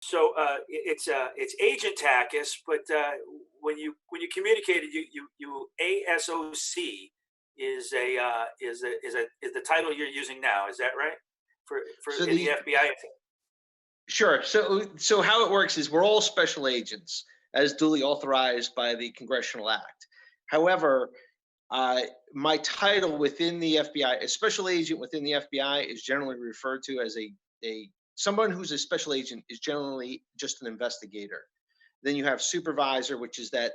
So it's Agent Takis, but when you communicated, you ASOC is the title you're using now. Is that right? For So in the the FBI? Sure. So how it works is we're all special agents as duly authorized by the Congressional Act. However, uh, my title within the FBI, a special agent within the FBI, is generally referred to as a someone who's a special agent is generally just an investigator. Then you have supervisor, which is that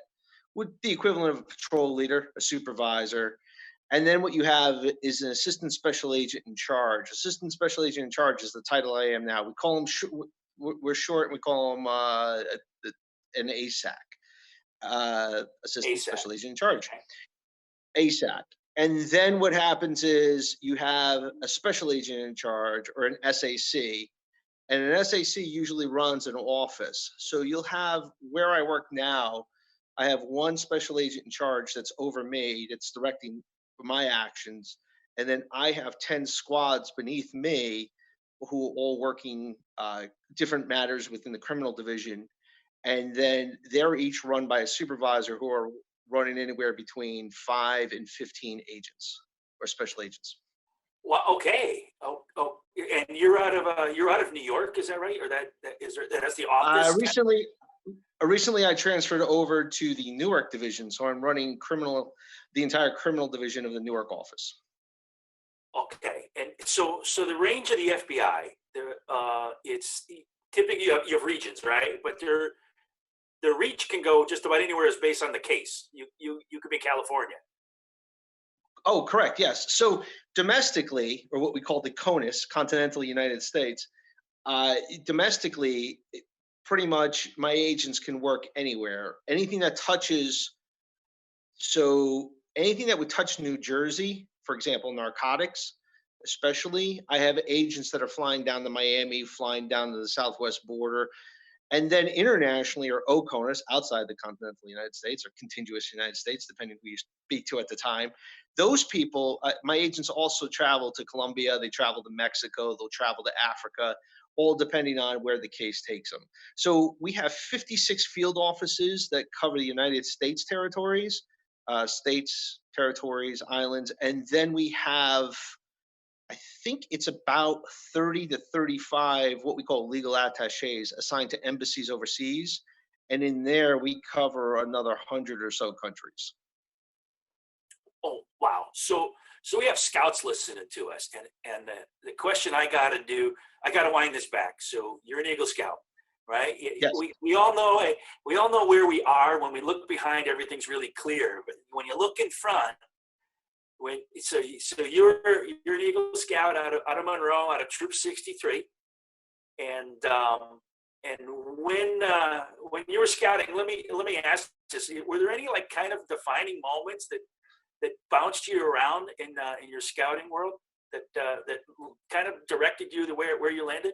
would the equivalent of a patrol leader, a supervisor. And then what you have is an assistant special agent in charge. Assistant special agent in charge is the title I am now. We call them we're short. We call them an ASAC, assistant ASAP. special agent in charge. Okay. ASAC. And then what happens is you have a special agent in charge or an SAC, and an SAC usually runs an office. So you'll have where I work now, I have one special agent in charge that's over me, that's directing my actions. And then I have 10 squads beneath me who are all working different matters within the criminal division. And then they're each run by a supervisor who are running anywhere between 5 and 15 agents or special agents. Well, okay. Oh, and you're out of New York, is that right? Or that's the Uh, office? recently, recently, I transferred over to the Newark division, so I'm running the entire criminal division of the Newark office. Okay, and so the range of the FBI, it's typically you have regions, right? But their reach can go just about anywhere is based on the case. You could be California. Oh, correct. Yes. So domestically, or what we call the CONUS, continental United States, domestically, pretty much my agents can work anywhere. Anything that would touch New Jersey, for example, narcotics, especially, I have agents that are flying down to Miami, flying down to the southwest border, and then internationally or OCONUS outside the continental United States or contiguous United States, depending who you speak to at the time. Those people, my agents also travel to Colombia, they travel to Mexico, they'll travel to Africa, all depending on where the case takes them. So we have 56 field offices that cover the United States territories, islands, and then we have I think it's about 30 to 35 what we call legal attaches assigned to embassies overseas. And in there, we cover another 100 or so countries. Oh, wow. So we have scouts listening to us, and the question I got to wind this back. So you're an Eagle Scout, right? Yes. We all know where we are. When we look behind, everything's really clear. But when you look in front, you're an Eagle Scout out of Monroe, out of Troop 63, and when you were scouting, let me ask this: were there any like kind of defining moments that bounced you around in your scouting world that kind of directed you to where you landed?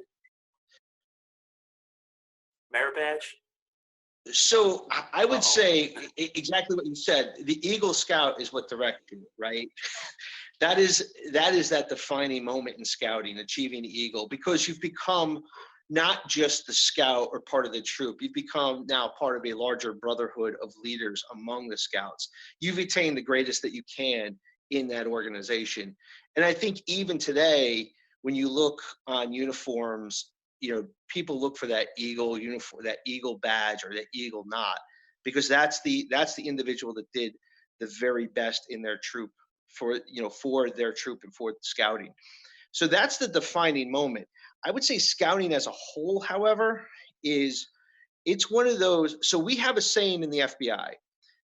Merit badge? So I would Uh-oh. say exactly what you said. The Eagle Scout is what directed you, right? That is that defining moment in scouting, achieving the Eagle, because you've become not just the scout or part of the troop. You've become now part of a larger brotherhood of leaders among the scouts. You've attained the greatest that you can in that organization. And I think even today, when you look on uniforms, people look for that eagle uniform, that eagle badge, or that eagle knot, because that's the individual that did the very best in their troop for their troop and for scouting. So that's the defining moment. I would say scouting as a whole, however, is it's one of those. So we have a saying in the FBI: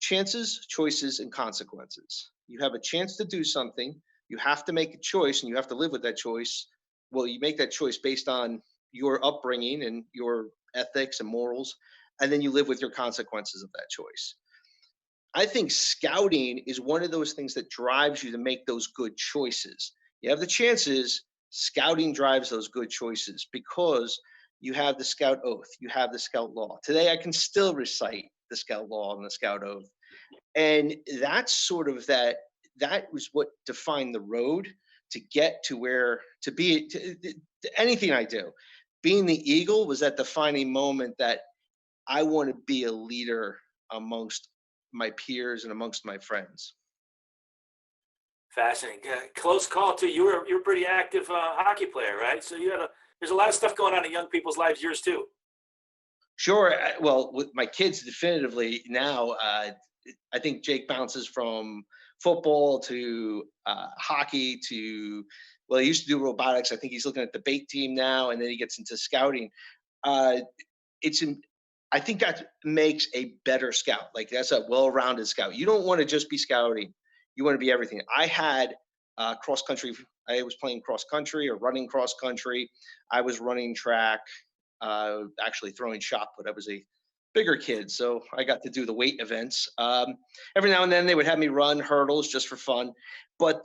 chances, choices, and consequences. You have a chance to do something, you have to make a choice, and you have to live with that choice. Well, you make that choice based on your upbringing and your ethics and morals, and then you live with your consequences of that choice. I think scouting is one of those things that drives you to make those good choices. You have the chances, scouting drives those good choices because you have the scout oath, you have the scout law. Today, I can still recite the scout law and the scout oath. And that's sort of that was what defined the road to get to where to be to anything I do, being the Eagle was that defining moment that I want to be a leader amongst my peers and amongst my friends. Fascinating. Close call too. You're a pretty active hockey player, right? So there's a lot of stuff going on in young people's lives. Yours too. Sure. Well, with my kids, definitively now, I think Jake bounces from football to hockey to, well, he used to do robotics. I think he's looking at the bait team now, and then he gets into scouting. Uh, it's in, I think that makes a better scout. Like that's a well-rounded scout. You don't want to just be scouting. You want to be everything. I had cross country. I was playing cross country or running cross country. I was running track, actually throwing shot put. I was a bigger kid, so I got to do the weight events. Every now and then they would have me run hurdles just for fun, but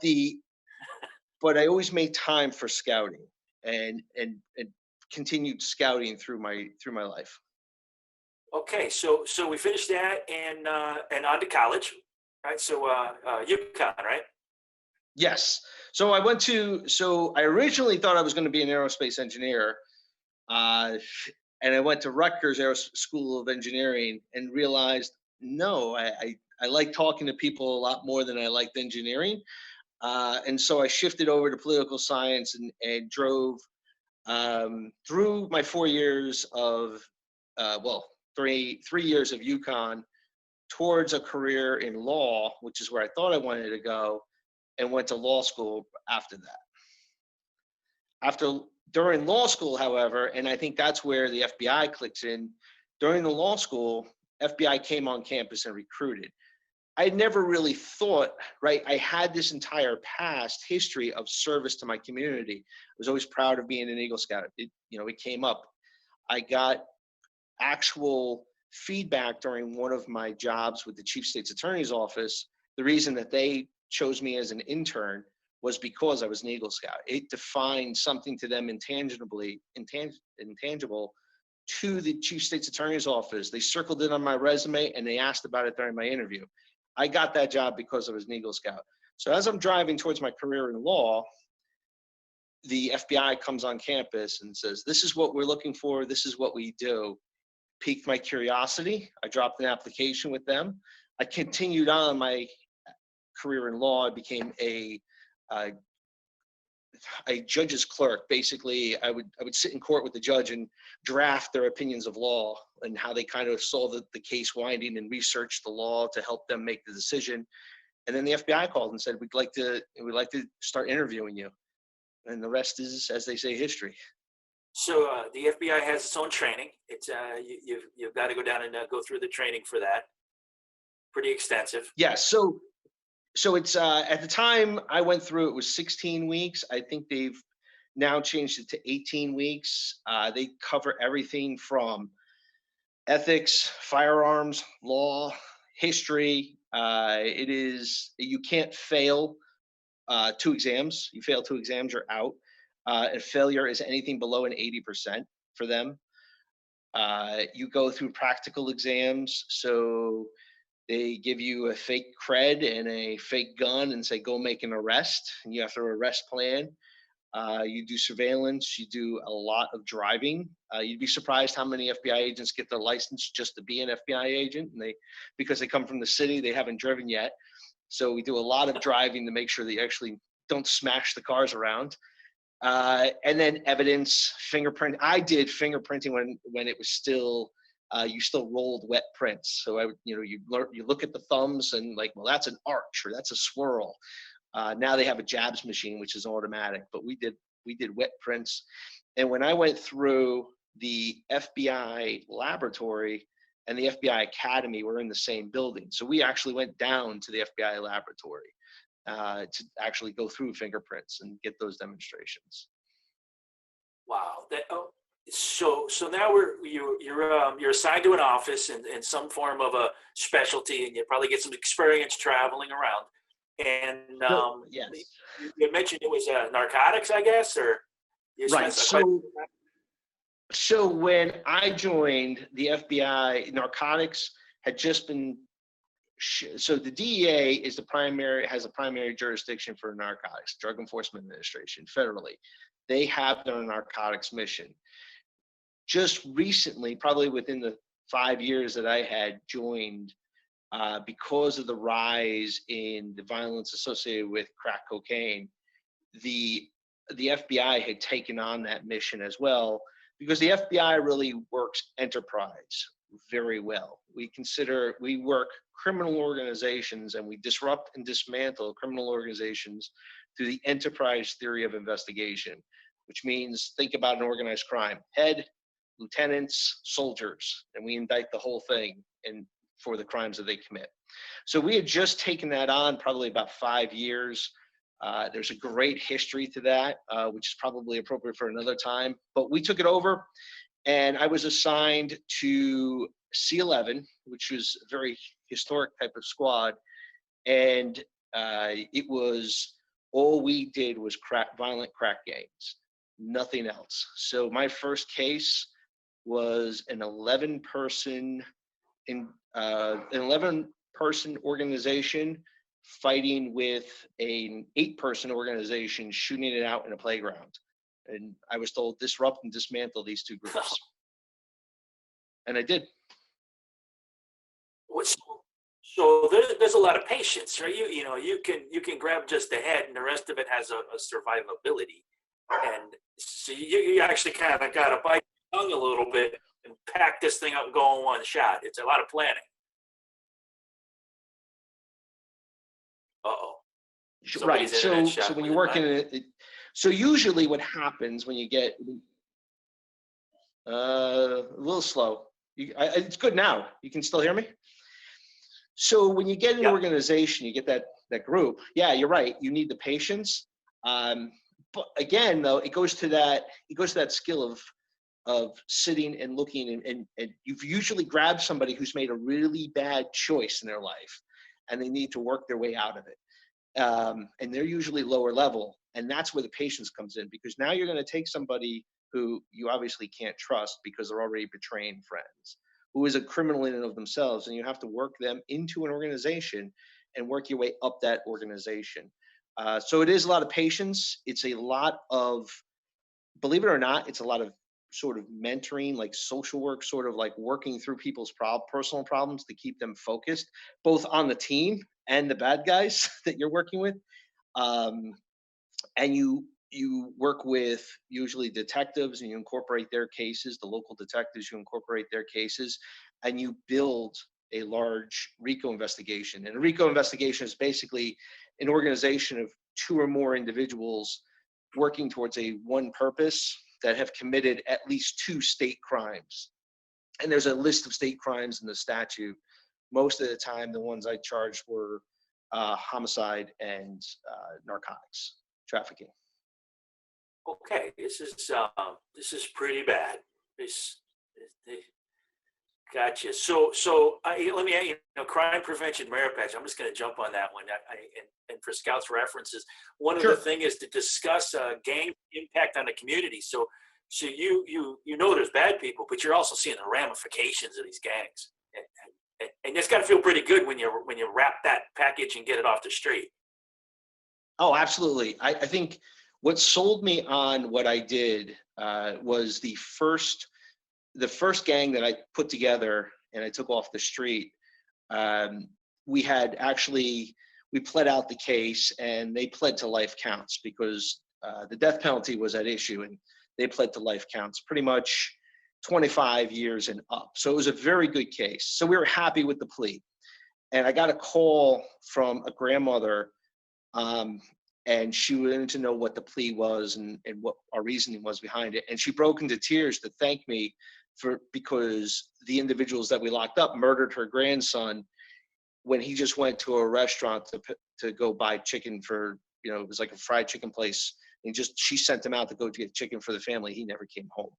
I always made time for scouting and continued scouting through my life. Okay, so we finished that and on to college, right? So UConn, right? Yes. So I originally thought I was going to be an aerospace engineer. Uh, and I went to Rutgers School of Engineering and realized, no, I like talking to people a lot more than I liked engineering. And so I shifted over to political science and drove through my 4 years of, well, three years of UConn towards a career in law, which is where I thought I wanted to go, and went to law school after that. During law school, however, and I think that's where the FBI clicks in, during the law school, FBI came on campus and recruited. I never really thought, right? I had this entire past history of service to my community. I was always proud of being an Eagle Scout. It came up. I got actual feedback during one of my jobs with the Chief State's Attorney's Office. The reason that they chose me as an intern was because I was an Eagle Scout. It defined something to them intangible to the Chief State's Attorney's Office. They circled it on my resume and they asked about it during my interview. I got that job because I was an Eagle Scout. So as I'm driving towards my career in law, the FBI comes on campus and says, this is what we're looking for. This is what we do. Piqued my curiosity. I dropped an application with them. I continued on my career in law. I became a judge's clerk. Basically, I would sit in court with the judge and draft their opinions of law and how they kind of saw the case winding and research the law to help them make the decision. And then the FBI called and said, we'd like to start interviewing you. And the rest is, as they say, history. So the FBI has its own training. It's you've got to go down and go through the training for that. Pretty extensive. Yes. So it's at the time I went through, it was 16 weeks. I think they've now changed it to 18 weeks. They cover everything from ethics, firearms, law, history. You can't fail 2 exams. You fail 2 exams, you're out. And failure is anything below an 80% for them. You go through practical exams. So they give you a fake cred and a fake gun and say, go make an arrest. And you have to arrest plan. You do surveillance. You do a lot of driving. You'd be surprised how many FBI agents get their license just to be an FBI agent. And because they come from the city, they haven't driven yet. So we do a lot of driving to make sure that you actually don't smash the cars around. And then evidence, fingerprint. I did fingerprinting when it was still, you still rolled wet prints. So you look at the thumbs and like, well, that's an arch or that's a swirl. Now they have a jabs machine, which is automatic, but we did wet prints. And when I went through the FBI laboratory and the FBI Academy were in the same building. So we actually went down to the FBI laboratory to actually go through fingerprints and get those demonstrations. Wow. So now you're assigned to an office in some form of a specialty, and you probably get some experience traveling around. And yes, you mentioned it was narcotics, I guess, or right. So when I joined the FBI, narcotics had just been. So the DEA has the primary jurisdiction for narcotics, Drug Enforcement Administration, federally. They have their narcotics mission. just recently, probably within the 5 years that I had joined, because of the rise in the violence associated with crack cocaine, the FBI had taken on that mission as well, because the FBI really works enterprise very well. We work criminal organizations, and we disrupt and dismantle criminal organizations through the enterprise theory of investigation, which means think about an organized crime: head, lieutenants, soldiers, and we indict the whole thing and for the crimes that they commit. So we had just taken that on probably about 5 years. There's a great history to that, which is probably appropriate for another time. But we took it over, and I was assigned to C11, which was a very historic type of squad. And it was, all we did was violent crack gangs, nothing else. So my first case was an 11-person organization fighting with an 8-person organization, shooting it out in a playground. And I was told, disrupt and dismantle these two groups. And I did. So there's a lot of patience, right? You can grab just the head, and the rest of it has a survivability. And so you actually kind of got to bite your tongue a little bit and pack this thing up and go in one shot. It's a lot of planning. Uh-oh. Right. So when you're working in it, so usually what happens when you get a little slow, it's good now. You can still hear me? So when you get an organization, you get that group. Yeah, you're right. You need the patience. But again, though, it goes to that skill of sitting and looking, and you've usually grabbed somebody who's made a really bad choice in their life, and they need to work their way out of it. And they're usually lower level, and that's where the patience comes in, because now you're going to take somebody who you obviously can't trust because they're already betraying friends, who is a criminal in and of themselves, and you have to work them into an organization and work your way up that organization. So it is a lot of patience. It's a lot of, believe it or not, it's a lot of sort of mentoring, like social work, sort of like working through people's personal problems to keep them focused, both on the team and the bad guys that you're working with. And you work with usually detectives, and you incorporate their cases, the local detectives, you incorporate their cases, and you build a large RICO investigation. And a RICO investigation is basically an organization of 2 or more individuals working towards one purpose that have committed at least 2 state crimes. And there's a list of state crimes in the statute. Most of the time, the ones I charged were homicide and narcotics trafficking. Okay, this is pretty bad. Gotcha. So let me, crime prevention merit badge. I'm just going to jump on that one. And for Scouts references, one of the things is to discuss gang impact on the community. So you know there's bad people, but you're also seeing the ramifications of these gangs, and it's got to feel pretty good when you wrap that package and get it off the street. Oh, absolutely. I think what sold me on what I did was the first gang that I put together and I took off the street. We pled out the case, and they pled to life counts because the death penalty was at issue, and they pled to life counts, pretty much 25 years and up. So it was a very good case. So we were happy with the plea. And I got a call from a grandmother, and she wanted to know what the plea was and what our reasoning was behind it. And she broke into tears to thank me because the individuals that we locked up murdered her grandson when he just went to a restaurant to go buy chicken for, it was like a fried chicken place. And she sent him out to go to get chicken for the family. He never came home.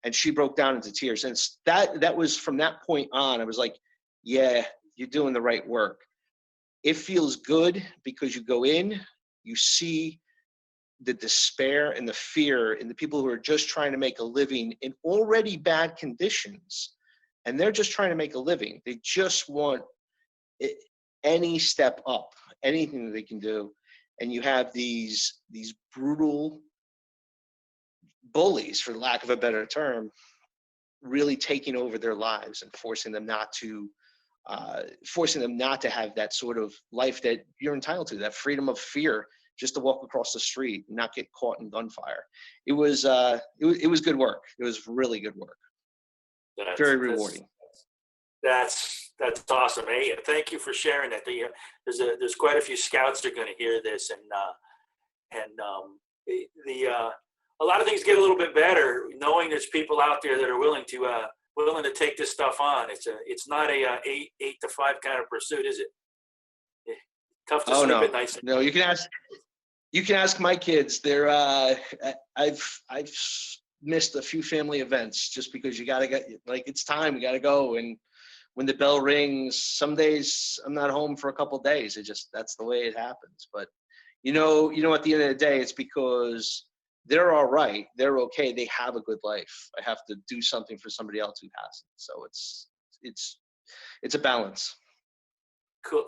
And she broke down into tears. And that was from that point on, I was like, yeah, you're doing the right work. It feels good because you go in, you see the despair and the fear in the people who are just trying to make a living in already bad conditions. And they're just trying to make a living. They just want any step up, anything that they can do. And you have these brutal bullies, for lack of a better term, really taking over their lives and forcing them not to have that sort of life that you're entitled to, that freedom of fear, just to walk across the street and not get caught in gunfire. It was good work. It was really good work. Very rewarding. That's awesome. Hey, thank you for sharing that. There's quite a few scouts that are going to hear this, a lot of things get a little bit better knowing there's people out there that are willing to take this stuff on. It's not a 8 to 5 kind of pursuit, is it? Tough to sleep at night. No, you can ask my kids. They're I've missed a few family events just because you gotta get, like, it's time, we gotta go. And when the bell rings, some days I'm not home for a couple of days. That's the way it happens. But at the end of the day, it's because they're all right. They're okay. They have a good life. I have to do something for somebody else who hasn't. So it's a balance. Cool.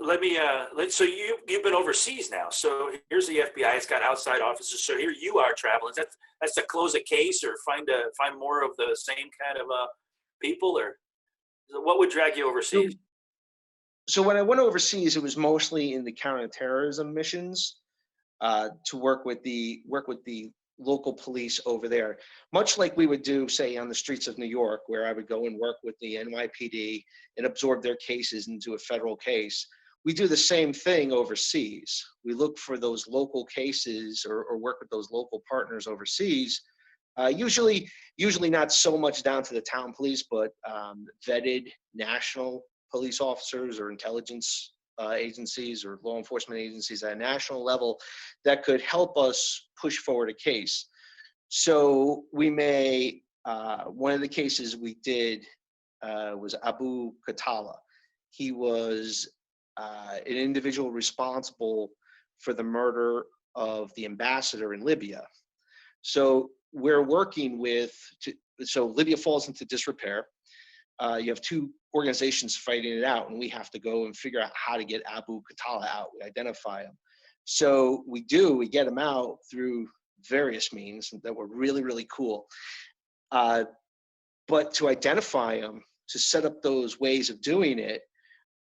So you've been overseas now. So here's the FBI. It's got outside offices. So here you are traveling. That's to close a case or find more of the same kind of people, or what would drag you overseas? So when I went overseas, it was mostly in the counterterrorism missions, to work with the local police over there, much like we would do, say, on the streets of New York, where I would go and work with the NYPD and absorb their cases into a federal case. We do the same thing overseas. We look for those local cases or work with those local partners overseas. Usually not so much down to the town police, but vetted national police officers or intelligence agencies or law enforcement agencies at a national level that could help us push forward a case. So we may, one of the cases we did was Abu Khatala. He was an individual responsible for the murder of the ambassador in Libya. So we're working so Libya falls into disrepair. You have two organizations fighting it out, and we have to go and figure out how to get Abu Khatala out. We identify him. So we get him out through various means that were really, really cool. But to identify him, to set up those ways of doing it,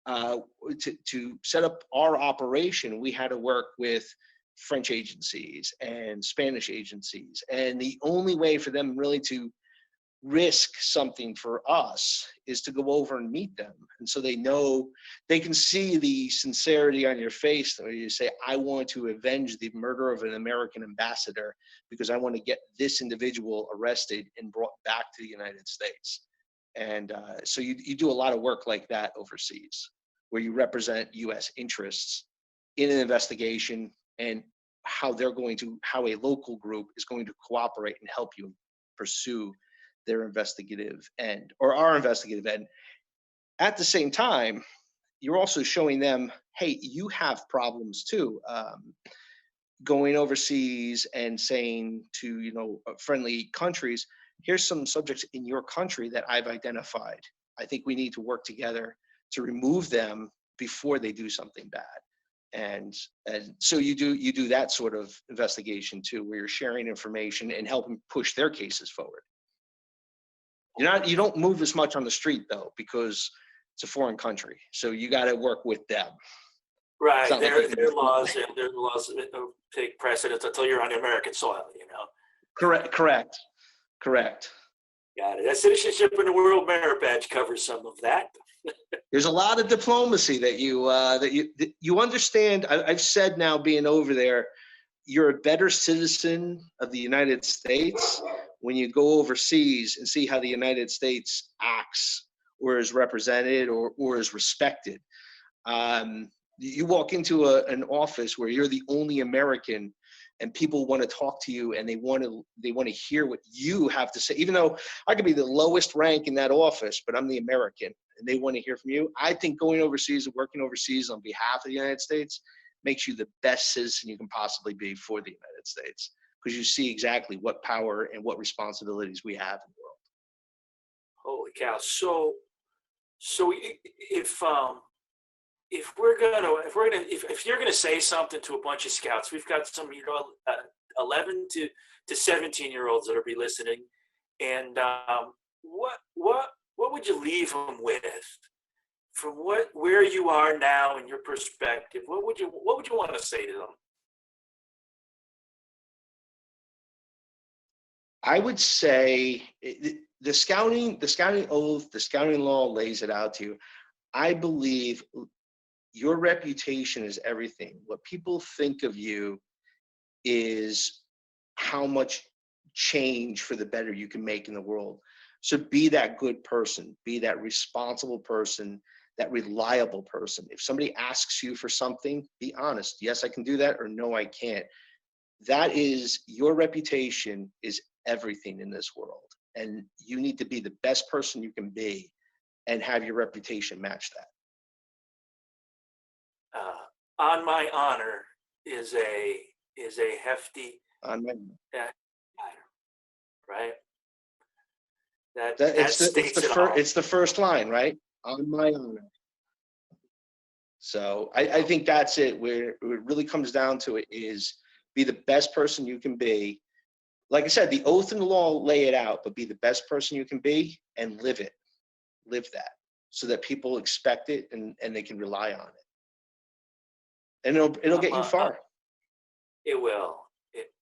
to set up our operation, we had to work with French agencies and Spanish agencies. And the only way for them really to risk something for us is to go over and meet them. And so they can see the sincerity on your face where you say, I want to avenge the murder of an American ambassador because I want to get this individual arrested and brought back to the United States. And so you do a lot of work like that overseas, where you represent U.S. interests in an investigation and how a local group is going to cooperate and help you pursue their investigative end or our investigative end. At the same time, you're also showing them, hey, you have problems too. Going overseas and saying to, friendly countries, here's some subjects in your country that I've identified. I think we need to work together to remove them before they do something bad. And so you do that sort of investigation too, where you're sharing information and helping push their cases forward. You don't move as much on the street though, because it's a foreign country. So you got to work with them. Right. Their laws take precedence until you're on American soil, Correct. Got it. That Citizenship in the World Merit Badge covers some of that. There's a lot of diplomacy that you understand. I've said now, being over there, you're a better citizen of the United States when you go overseas and see how the United States acts or is represented or is respected. You walk into an office where you're the only American and people want to talk to you and they want to hear what you have to say, even though I could be the lowest rank in that office, but I'm the American and they want to hear from you. I think going overseas and working overseas on behalf of the United States makes you the best citizen you can possibly be for the United States, because you see exactly what power and what responsibilities we have in the world. Holy cow! So if you're gonna say something to a bunch of scouts, we've got some 11 to 17-year-olds that'll be listening, and what would you leave them with from where you are now in your perspective? What would you want to say to them? I would say the scouting oath, the scouting law lays it out to you. I believe your reputation is everything. What people think of you is how much change for the better you can make in the world. So be that good person, be that responsible person, that reliable person. If somebody asks you for something, be honest. Yes, I can do that, or no, I can't. That is your reputation is everything in this world. And you need to be the best person you can be and have your reputation match that. On my honor is a hefty On my, uh, right? That that that it's the states it first all. it's the first line, right? On my honor. So I think that's it. Where it really comes down to it is be the best person you can be. Like I said, the oath and the law lay it out, but be the best person you can be and live it. Live that so that people expect it and they can rely on it. And it'll I'm, get you far. it will.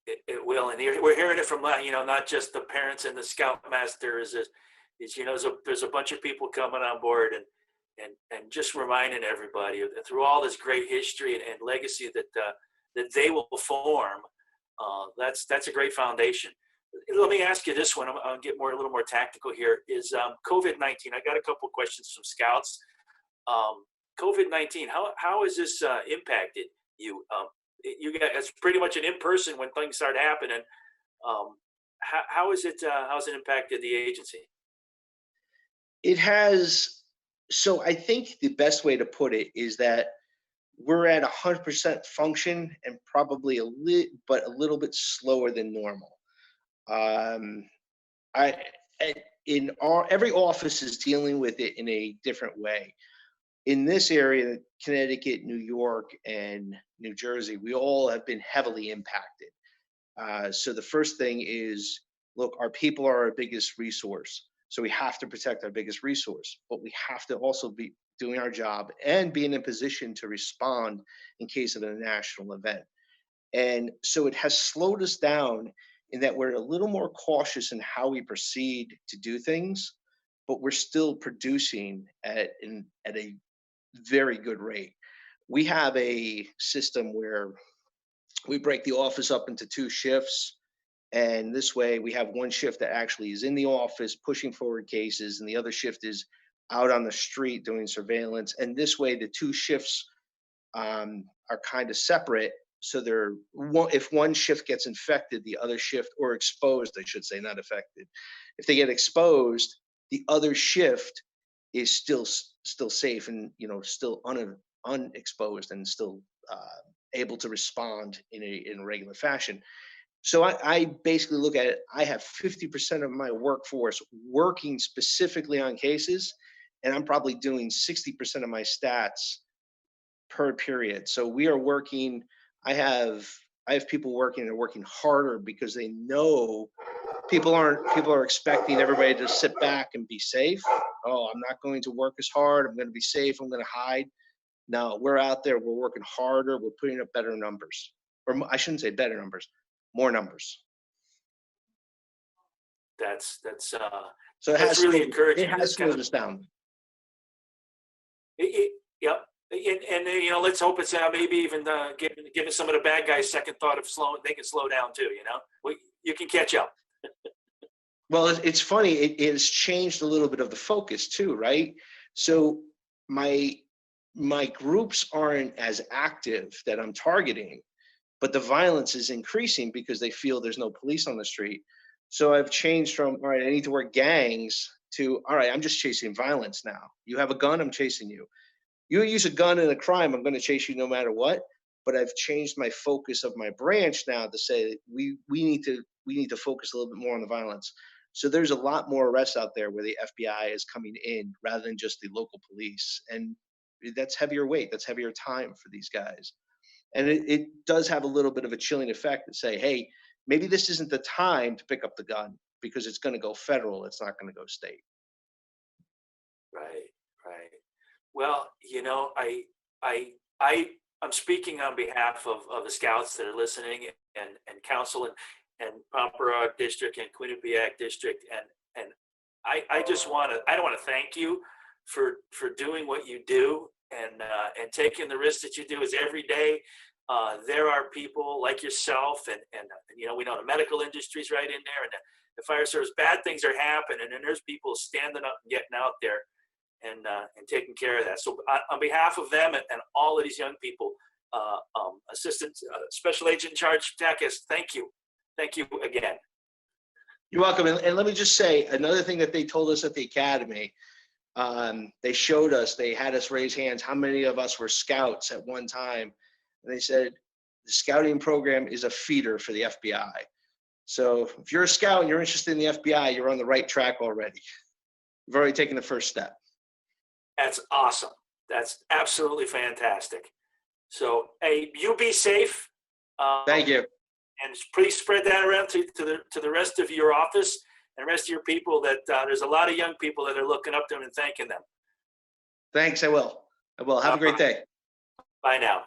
It will, and we're hearing it from not just the parents and the scoutmaster. There's a bunch of people coming on board, and just reminding everybody that through all this great history and legacy that they will form. That's a great foundation. Let me ask you this one. I'll get a little more tactical here. Is COVID-19? I got a couple of questions from scouts. Um, COVID-19. How has this impacted you? You got it's pretty much an in person when things start happening. How has it impacted the agency? It has. So I think the best way to put it is that we're at 100% function and probably but a little bit slower than normal. Um, I in our every office is dealing with it in a different way. In this area, Connecticut, New York, and New Jersey, we all have been heavily impacted. So the first thing is, look, our people are our biggest resource. So we have to protect our biggest resource, but we have to also be doing our job and being in a position to respond in case of a national event. And so it has slowed us down in that we're a little more cautious in how we proceed to do things, but we're still producing at a very good rate. We have a system where we break the office up into two shifts. And this way, we have one shift that actually is in the office pushing forward cases, and the other shift is out on the street doing surveillance. And this way, the two shifts are kind of separate. So if one shift gets infected, the other shift, or exposed, I should say, not affected. If they get exposed, the other shift is still safe and still unexposed and still able to respond in a regular fashion. So I basically look at it. I have 50% of my workforce working specifically on cases, and I'm probably doing 60% of my stats per period. So we are working. I have I have people working and working harder because they know people are expecting everybody to sit back and be safe. Oh, I'm not going to work as hard. I'm going to be safe. I'm going to hide. No, we're out there. We're working harder. We're putting up better numbers, or I shouldn't say better numbers, more numbers. That's So that's really it encouraging. has That's kind of slowed us down. yep. And let's hope it's maybe even giving some of the bad guys second thought of slowing. They can slow down too. You can catch up. Well, it's funny. It has changed a little bit of the focus too, right? So my my groups aren't as active that I'm targeting, but the violence is increasing because they feel there's no police on the street. So I've changed from, all right, I need to work gangs, to, all right, I'm just chasing violence now. You have a gun, I'm chasing you. You use a gun in a crime, I'm going to chase you no matter what. But I've changed my focus of my branch now to say we need to focus a little bit more on the violence. So there's a lot more arrests out there where the FBI is coming in rather than just the local police, and that's heavier weight, that's heavier time for these guys. And it does have a little bit of a chilling effect to say, hey, maybe this isn't the time to pick up the gun. because it's going to go federal. It's not going to go state. Right, right. Well, you know, I'm speaking on behalf of the scouts that are listening, and council, and Camporee district and Quinnipiac district, and I just want to, I don't want to thank you for doing what you do, and taking the risk that you do. Is every day there are people like yourself, and you know, we know the medical industry's right in there, and the fire service. Bad things are happening, and there's people standing up and getting out there and taking care of that. So on behalf of them, and all of these young people, Assistant Special Agent in Charge Takacs, thank you again. You're welcome. And let me just say another thing that they told us at the academy. They showed us, they had us raise hands, how many of us were scouts at one time. And they said, the scouting program is a feeder for the FBI. So if you're a scout and you're interested in the FBI, you're on the right track already. You've already taken the first step. That's awesome. That's absolutely fantastic. So, hey, you be safe. Thank you. And please spread that around to the rest of your office and the rest of your people, that there's a lot of young people that are looking up to them and thanking them. Thanks. I will. Have a great day. Bye now.